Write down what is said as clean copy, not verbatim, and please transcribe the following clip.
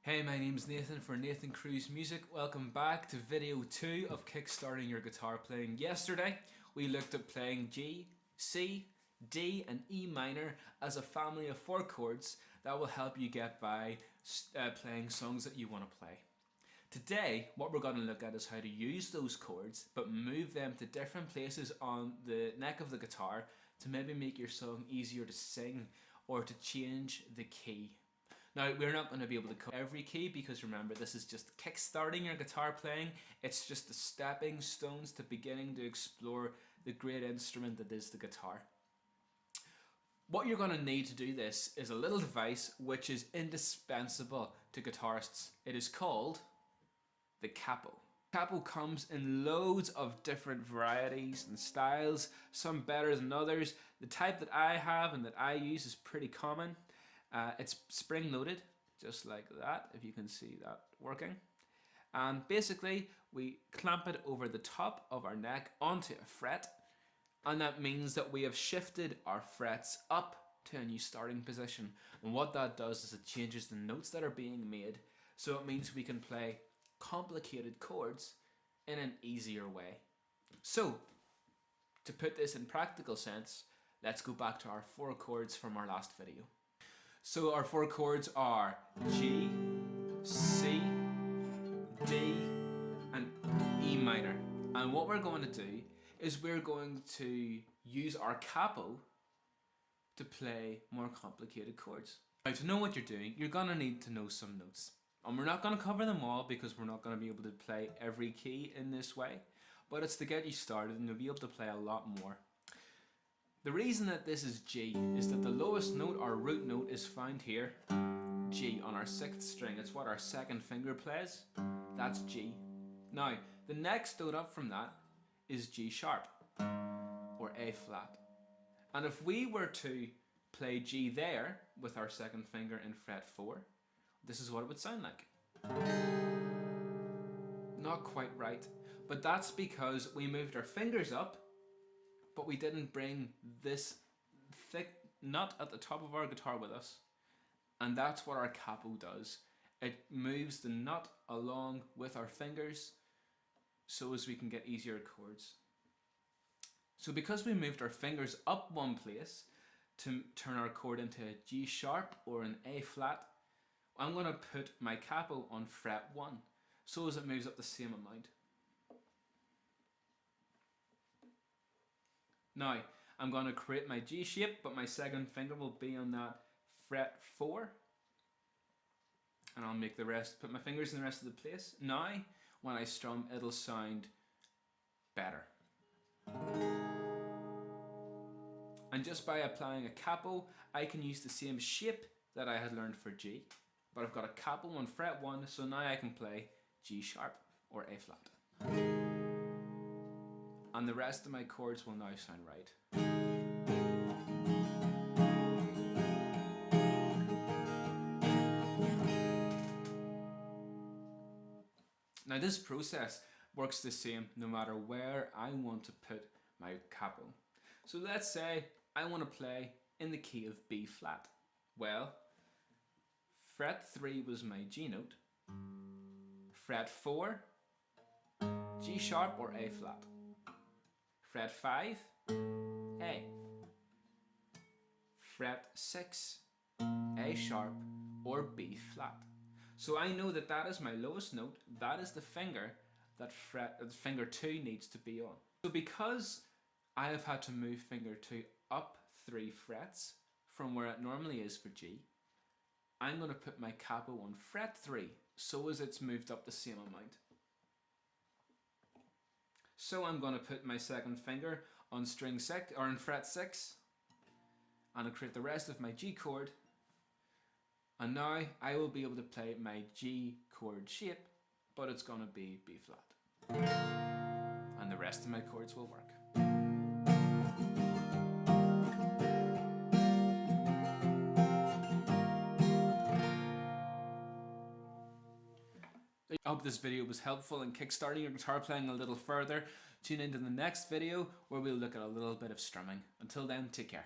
Hey, my name's Nathan for Nathan Cruz Music. Welcome back to video 2 of kickstarting your guitar playing. Yesterday we looked at playing G, C, D and E minor as a family of 4 chords that will help you get by playing songs that you want to play. Today what we're going to look at is how to use those chords but move them to different places on the neck of the guitar to maybe make your song easier to sing or to change the key. Now, we're not going to be able to cover every key because remember, this is just kickstarting your guitar playing. It's just the stepping stones to beginning to explore the great instrument that is the guitar. What you're going to need to do this is a little device which is indispensable to guitarists. It is called the capo. Capo comes in loads of different varieties and styles, some better than others. The type that I have and that I use is pretty common. It's spring loaded, just like that, if you can see that working. And basically we clamp it over the top of our neck onto a fret, and that means that we have shifted our frets up to a new starting position. And what that does is it changes the notes that are being made, so it means we can play complicated chords in an easier way. So, to put this in practical sense, let's go back to our 4 chords from our last video. So our 4 chords are G, C, D and E minor. And what we're going to do is we're going to use our capo to play more complicated chords. Now, to know what you're doing, you're going to need to know some notes. And we're not going to cover them all because we're not going to be able to play every key in this way. But it's to get you started and you'll be able to play a lot more. The reason that this is G is that the lowest note or root note is found here, G, on our 6th string. It's what our 2nd finger plays. That's G. Now, the next note up from that is G sharp or A flat. And if we were to play G there with our 2nd finger in fret 4, this is what it would sound like. Not quite right, but that's because we moved our fingers up but we didn't bring this thick nut at the top of our guitar with us. And that's what our capo does. It moves the nut along with our fingers so as we can get easier chords. So because we moved our fingers up one place to turn our chord into a G sharp or an A flat, I'm going to put my capo on fret 1 so as it moves up the same amount. Now, I'm going to create my G shape, but my 2nd finger will be on that fret 4. And I'll make the rest, put my fingers in the rest of the place. Now, when I strum, it'll sound better. And just by applying a capo, I can use the same shape that I had learned for G. But I've got a capo on fret 1, so now I can play G sharp or A flat. And the rest of my chords will now sound right. Now this process works the same no matter where I want to put my capo. So let's say I want to play in the key of B flat. Well, fret 3 was my G note, fret 4, G sharp or A flat. Fret 5, A. Fret 6, A sharp or B flat. So I know that that is my lowest note, that is the finger that finger 2 needs to be on. So because I have had to move finger 2 up 3 frets from where it normally is for G, I'm going to put my capo on fret 3 so as it's moved up the same amount. So I'm going to put my 2nd finger on string 6 or on fret 6 and I'll create the rest of my G chord, and now I will be able to play my G chord shape, but it's going to be B flat. And the rest of my chords will work. I hope this video was helpful in kickstarting your guitar playing a little further. Tune into the next video where we'll look at a little bit of strumming. Until then, take care.